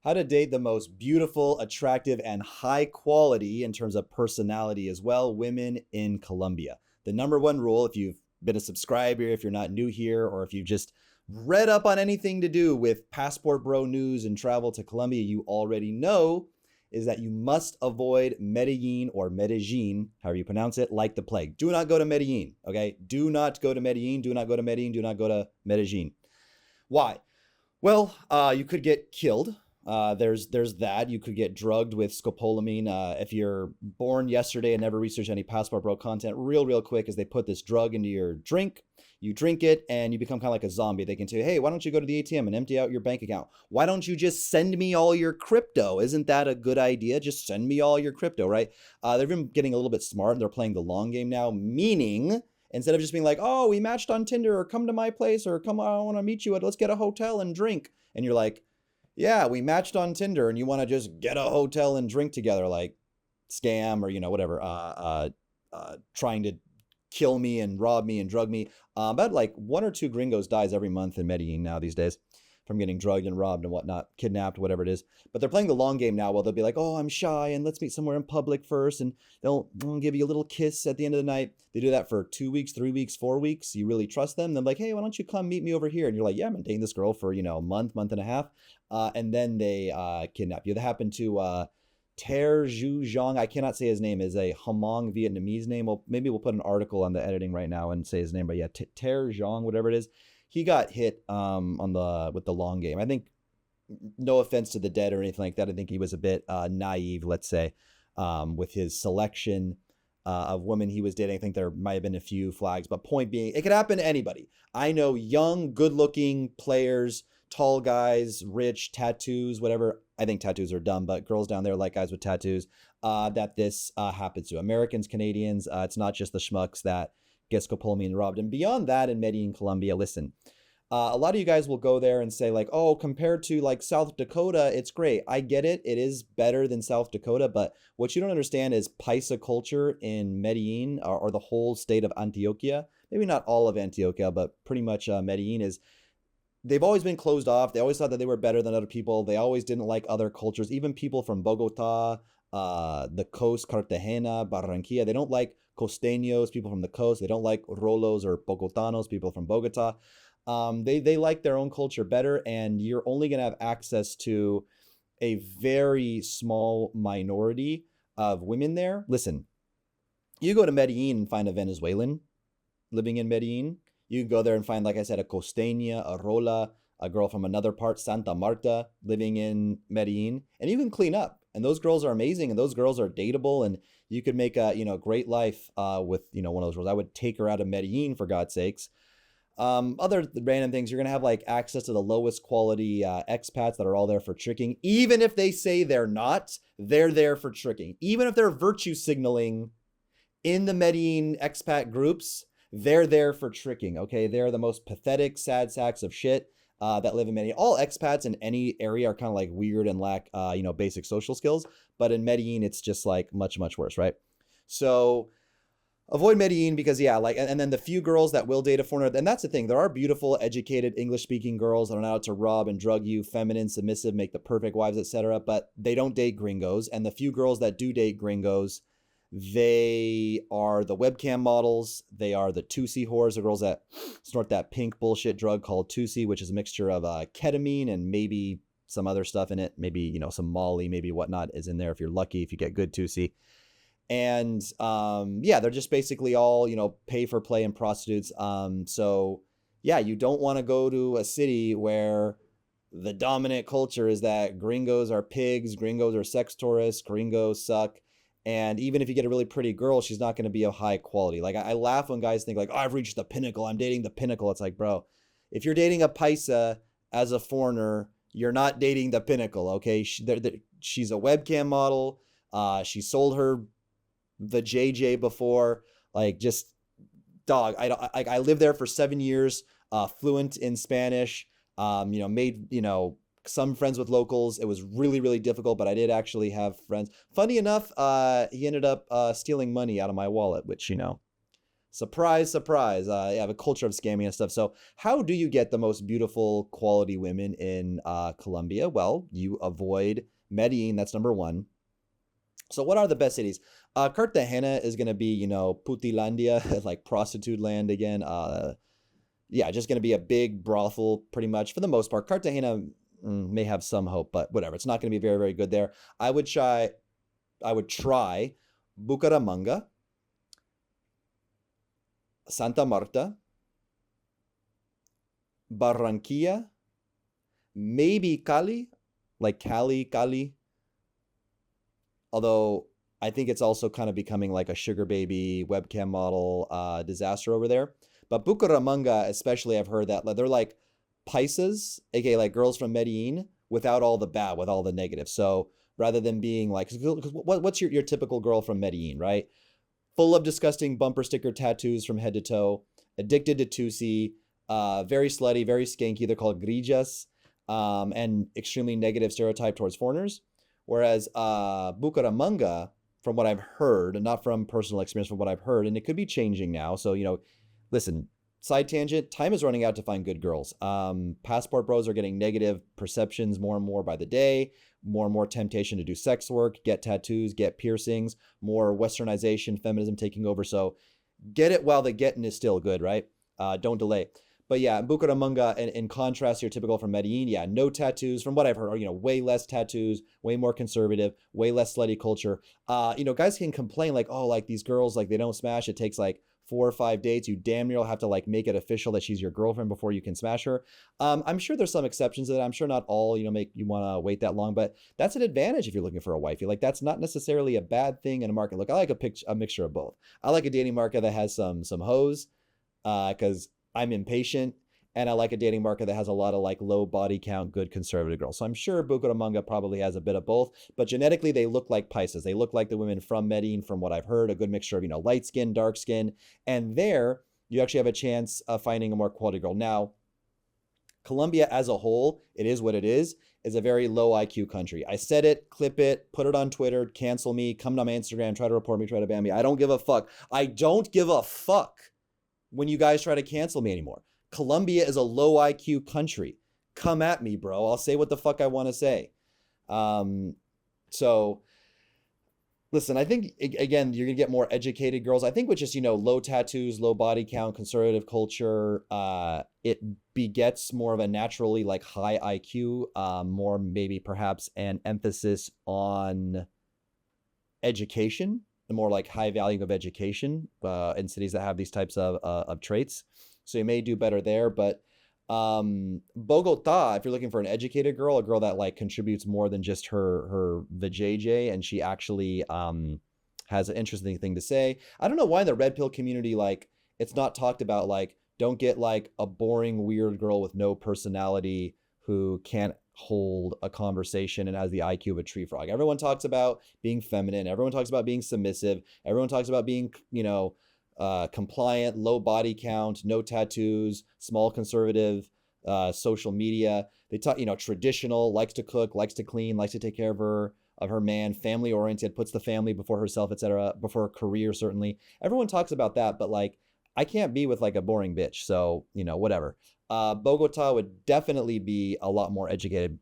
How to date the most beautiful, attractive, and high quality in terms of personality as well, women in Colombia. The number one rule, if you've been a subscriber, if you're not new here, or if you just read up on anything to do with Passport Bro news and travel to Colombia, you already know is that you must avoid Medellin or Medellin, however you pronounce it, like the plague. Do not go to Medellin, okay? Do not go to Medellin, do not go to Medellin, do not go to Medellin. Why? Well, you could get killed. There's that. You could get drugged with scopolamine. If you're born yesterday and never researched any Passport Bro content, real quick, is they put this drug into your drink. You drink it and you become kind of like a zombie. They can say, hey, why don't you go to the ATM and empty out your bank account? Why don't you just send me all your crypto? Isn't that a good idea? Just send me all your crypto, right? They've been getting a little bit smart and they're playing the long game now, meaning instead of just being like, oh, we matched on Tinder or come to my place or come, I want to meet you at, let's get a hotel and drink. And you're like, yeah, we matched on Tinder and you want to just get a hotel and drink together, like scam or, whatever, trying to kill me and rob me and drug me. About like 1 or 2 gringos dies every month in Medellin now these days from getting drugged and robbed and whatnot, kidnapped, whatever it is. But they're playing the long game now. Well, they'll be like, oh, I'm shy and let's meet somewhere in public first. And they'll give you a little kiss at the end of the night. They do that for 2 weeks, 3 weeks, 4 weeks. You really trust them. They're like, hey, why don't you come meet me over here? And you're like, yeah, I've been dating this girl for, a month and a half. And then they kidnap you. That happened to Ter Zhu Zhang. I cannot say his name. Is a Hmong Vietnamese name. Well, maybe we'll put an article on the editing right now and say his name. But yeah, Ter Zhang, whatever it is. He got hit with the long game. I think, no offense to the dead or anything like that, I think he was a bit naive, let's say, with his selection of women he was dating. I think there might have been a few flags, but point being, it could happen to anybody. I know young, good-looking players, tall guys, rich, tattoos, whatever. I think tattoos are dumb, but girls down there like guys with tattoos, that this happens to. Americans, Canadians, it's not just the schmucks that get scopolamine robbed. And beyond that, in Medellin, Colombia, listen, a lot of you guys will go there and say like, oh, compared to like South Dakota, it's great. I get it. It is better than South Dakota. But what you don't understand is Paisa culture in Medellin or the whole state of Antioquia, maybe not all of Antioquia, but pretty much Medellin is, they've always been closed off. They always thought that they were better than other people. They always didn't like other cultures. Even people from Bogota, the coast, Cartagena, Barranquilla, they don't like costeños, people from the coast. They don't like rolos or bogotanos, people from Bogota. They like their own culture better, and you're only going to have access to a very small minority of women there. Listen, you go to Medellin and find a Venezuelan living in Medellin. You can go there and find, like I said, a costeña, a rola, a girl from another part, Santa Marta, living in Medellin, and you can clean up. And those girls are amazing, and those girls are dateable, and you could make a great life with one of those girls. I would take her out of Medellin, for God's sakes. Other random things, you're gonna have like access to the lowest quality expats that are all there for tricking. Even if they say they're not, they're there for tricking. Even if they're virtue signaling in the Medellin expat groups, they're there for tricking. Okay, they're the most pathetic, sad sacks of shit that live in Medellin. All expats in any area are kind of like weird and lack basic social skills, but in Medellin it's just like much worse, right? So avoid Medellin because and then the few girls that will date a foreigner, and that's the thing, there are beautiful, educated, English-speaking girls that are not out to rob and drug you, feminine, submissive, make the perfect wives, etc., but they don't date gringos. And the few girls that do date gringos, they are the webcam models, they are the Tusi whores, the girls that snort that pink bullshit drug called Tusi, which is a mixture of ketamine and maybe some other stuff in it, maybe some Molly, maybe whatnot is in there if you're lucky, if you get good Tusi. And they're just basically all pay for play and prostitutes. So you don't want to go to a city where the dominant culture is that gringos are pigs, gringos are sex tourists, gringos suck. And even if you get a really pretty girl, she's not going to be of high quality. Like I laugh when guys think like, oh, I've reached the pinnacle, I'm dating the pinnacle. It's like, bro, if you're dating a paisa as a foreigner, you're not dating the pinnacle. Okay, she's a webcam model. She sold her the JJ before. Like, just dog. I lived there for 7 years, fluent in Spanish. Made some friends with locals. It was really difficult, but I did actually have friends. Funny enough, he ended up stealing money out of my wallet, which Surprise, surprise. You have a culture of scamming and stuff. So how do you get the most beautiful quality women in Colombia? Well, you avoid Medellin. That's number one. So what are the best cities? Cartagena is going to be, Putilandia, like prostitute land again. Yeah, just going to be a big brothel pretty much for the most part. Cartagena may have some hope, but whatever. It's not going to be very, very good there. I would try Bucaramanga, Santa Marta, Barranquilla, maybe Cali, like Cali. Although I think it's also kind of becoming like a sugar baby webcam model disaster over there. But Bucaramanga, especially, I've heard that they're like paisas, aka like girls from Medellin, without all the bad, with all the negative. So rather than being like, what's your typical girl from Medellin, right? Full of disgusting bumper sticker tattoos from head to toe, addicted to Tusi, very slutty, very skanky. They're called grillas, and extremely negative stereotype towards foreigners. Whereas Bucaramanga, from what I've heard, and not from personal experience, from what I've heard, and it could be changing now. So, listen, side tangent, time is running out to find good girls. Passport bros are getting negative perceptions more and more by the day, more and more temptation to do sex work, get tattoos, get piercings, more westernization, feminism taking over. So get it while the getting is still good, right? Don't delay. But yeah, Bucaramanga, in contrast to your typical from Medellin, yeah, no tattoos. From what I've heard, way less tattoos, way more conservative, way less slutty culture. Guys can complain like, oh, like these girls, like they don't smash. It takes like 4 or 5 dates. You damn near will have to like make it official that she's your girlfriend before you can smash her. I'm sure there's some exceptions to that. I'm sure not all, make you want to wait that long, but that's an advantage if you're looking for a wifey. Like that's not necessarily a bad thing in a market. Look, I like a mixture of both. I like a dating market that has some hoes, because I'm impatient, and I like a dating market that has a lot of like low body count, good conservative girls. So I'm sure Bucaramanga probably has a bit of both, but genetically they look like paisas. They look like the women from Medellin, from what I've heard, a good mixture of, light skin, dark skin. And there you actually have a chance of finding a more quality girl. Now, Colombia as a whole, it is what it is a very low IQ country. I said it, clip it, put it on Twitter, cancel me, come to my Instagram, try to report me, try to ban me. I don't give a fuck. I don't give a fuck when you guys try to cancel me anymore. Colombia is a low IQ country. Come at me, bro. I'll say what the fuck I want to say. So listen, I think, again, you're going to get more educated girls. I think with just, low tattoos, low body count, conservative culture, it begets more of a naturally like high IQ, more maybe perhaps an emphasis on education, the more like high value of education in cities that have these types of traits. So you may do better there. But Bogota, if you're looking for an educated girl, a girl that like contributes more than just her vajayjay, and she actually has an interesting thing to say. I don't know why in the red pill community, like it's not talked about, like don't get like a boring weird girl with no personality who can't hold a conversation and has the IQ of a tree frog. Everyone talks about being feminine. Everyone talks about being submissive. Everyone talks about being, compliant, low body count, no tattoos, small conservative, social media. They talk, traditional, likes to cook, likes to clean, likes to take care of her man, family oriented, puts the family before herself, etc., before her career, certainly. Everyone talks about that, but like, I can't be with like a boring bitch. So, whatever. Bogota would definitely be a lot more educated.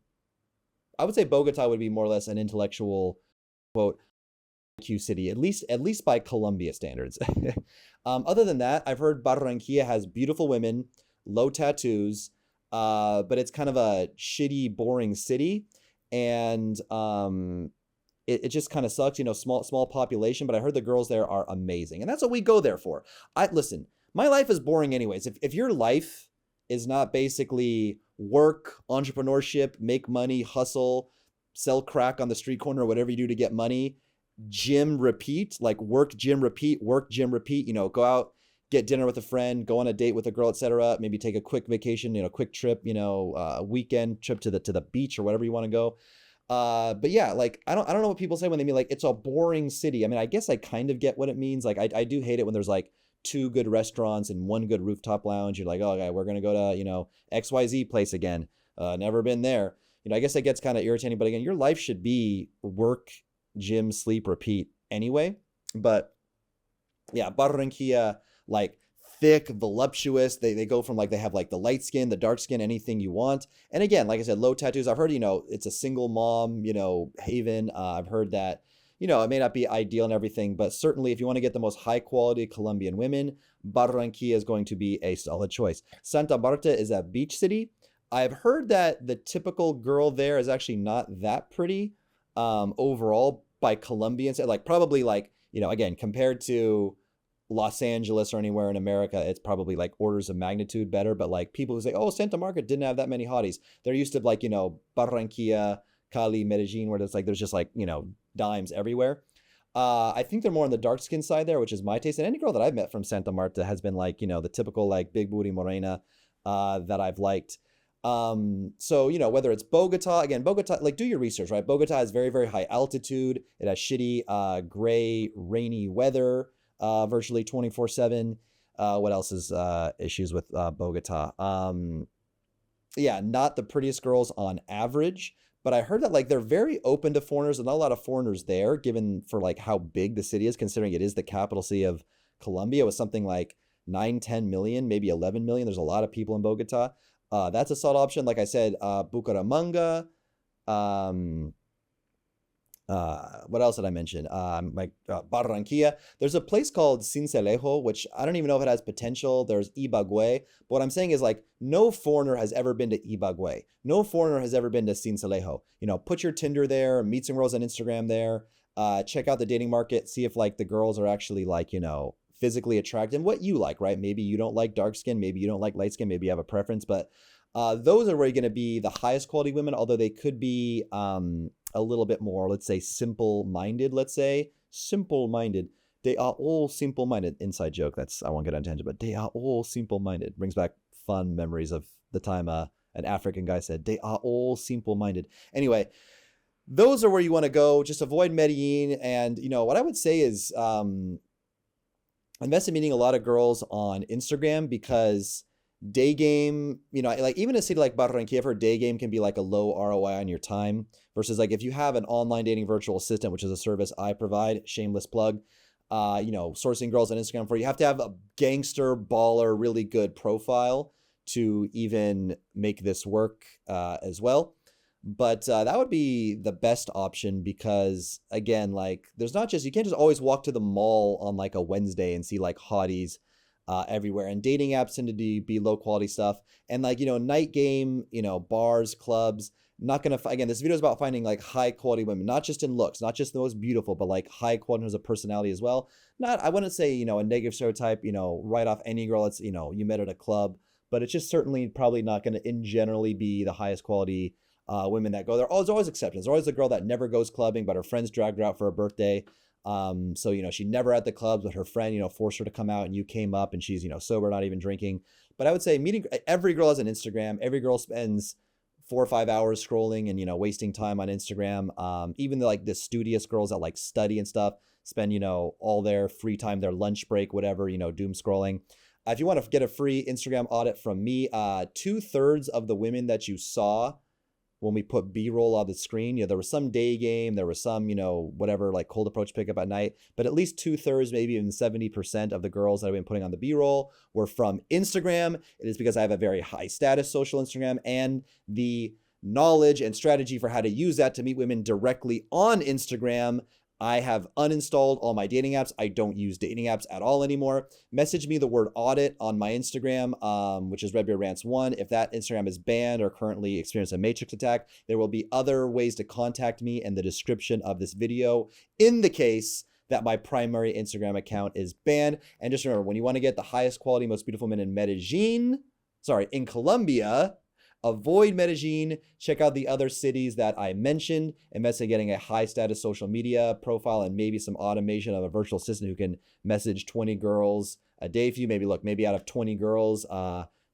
I would say Bogota would be more or less an intellectual, quote, IQ city, at least by Colombia standards. Other than that, I've heard Barranquilla has beautiful women, low tattoos, but it's kind of a shitty, boring city, and it just kind of sucks, small population. But I heard the girls there are amazing, and that's what we go there for. Listen, my life is boring anyways. If your life is not basically work, entrepreneurship, make money, hustle, sell crack on the street corner, or whatever you do to get money, gym, repeat, like work, gym, repeat, go out, get dinner with a friend, go on a date with a girl, etc. Maybe take a quick vacation, quick trip, a weekend trip to the beach or whatever you want to go. But yeah, like I don't know what people say when they mean like it's a boring city. I mean, I guess I kind of get what it means. Like I do hate it when there's like 2 good restaurants and 1 good rooftop lounge. You're like, oh, okay, we're gonna go to XYZ place again. Never been there. I guess that gets kind of irritating. But again, your life should be work, gym, sleep, repeat anyway. But yeah, Barranquilla, like thick, voluptuous. They go from like, they have like the light skin, the dark skin, anything you want. And again, like I said, low tattoos. I've heard, it's a single mom, haven. I've heard that, it may not be ideal and everything, but certainly if you want to get the most high quality Colombian women, Barranquilla is going to be a solid choice. Santa Marta is a beach city. I've heard that the typical girl there is actually not that pretty overall by Colombians. Like probably like, again, compared to Los Angeles or anywhere in America, it's probably like orders of magnitude better. But like people who say, oh, Santa Marta didn't have that many hotties. They're used to like, Barranquilla, Cali, Medellin, where it's like, there's just like, dimes everywhere. I think they're more on the dark skin side there, which is my taste. And any girl that I've met from Santa Marta has been like, the typical like big booty morena that I've liked. So, whether it's Bogota, again, Bogota, like do your research, right? Bogota has very, very high altitude. It has shitty, gray, rainy weather, virtually 24/7. What else is, issues with, Bogota? Yeah, not the prettiest girls on average, but I heard that like they're very open to foreigners and not a lot of foreigners there, given for like how big the city is, considering it is the capital city of Colombia with something like 9-10 million, maybe 11 million. There's a lot of people in Bogota. That's a solid option. Like I said, Bucaramanga. What else did I mention? Barranquilla. There's a place called Sincelejo, which I don't even know if it has potential. There's Ibagué. But what I'm saying is like no foreigner has ever been to Ibagué. No foreigner has ever been to Sincelejo. Put your Tinder there, meet some girls on Instagram there. Check out the dating market. See if like the girls are actually like, physically attractive and what you like, right? Maybe you don't like dark skin, maybe you don't like light skin, maybe you have a preference, but those are where you're going to be the highest quality women, although they could be a little bit more, let's say, simple-minded, simple-minded. They are all simple-minded. Inside joke, I won't get on tangent, but they are all simple-minded. Brings back fun memories of the time an African guy said, they are all simple-minded. Anyway, those are where you want to go. Just avoid Medellin. And, what I would say is, invest in meeting a lot of girls on Instagram because day game, like even a city like Barranquilla, for day game can be like a low ROI on your time versus like if you have an online dating virtual assistant, which is a service I provide, shameless plug, sourcing girls on Instagram for you have to have a gangster baller, really good profile to even make this work as well. But that would be the best option because, again, like there's not just, you can't just always walk to the mall on like a Wednesday and see like hotties everywhere. And dating apps tend to be low quality stuff. And like, night game, bars, clubs, not going to, again, this video is about finding like high quality women, not just in looks, not just the most beautiful, but like high quality in terms of personality as well. I wouldn't say, a negative stereotype, right off any girl that's, you met at a club, but it's just certainly probably not going to in generally be the highest quality women that go there. There's always exceptions. There's always a girl that never goes clubbing, but her friends dragged her out for her birthday. So, she never at the clubs, but her friend, forced her to come out and you came up and she's, sober, not even drinking. But I would say meeting, every girl has an Instagram. Every girl spends 4 or 5 hours scrolling and, wasting time on Instagram. Even the studious girls that like study and stuff spend, all their free time, their lunch break, whatever, doom scrolling. If you want to get a free Instagram audit from me, 2/3 of the women that you saw when we put B-roll on the screen, there was some day game, there was some, whatever, like cold approach pickup at night, but at least 2/3, maybe even 70% of the girls that I've been putting on the B-roll were from Instagram. It is because I have a very high status social Instagram and the knowledge and strategy for how to use that to meet women directly on Instagram. I have uninstalled all my dating apps. I don't use dating apps at all anymore. Message me the word audit on my Instagram, which is RedBeardRants1. If that Instagram is banned or currently experiencing a matrix attack, there will be other ways to contact me in the description of this video in the case that my primary Instagram account is banned. And just remember, when you want to get the highest quality, most beautiful men in Colombia, avoid Medellin, check out the other cities that I mentioned, invest in getting a high status social media profile and maybe some automation of a virtual assistant who can message 20 girls a day for you. Maybe out of 20 girls,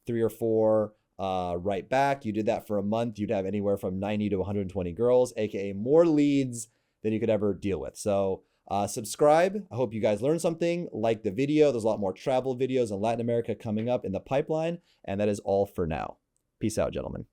3 or 4 right back. You did that for a month, you'd have anywhere from 90 to 120 girls, aka more leads than you could ever deal with. So subscribe. I hope you guys learned something. Like the video. There's a lot more travel videos in Latin America coming up in the pipeline. And that is all for now. Peace out, gentlemen.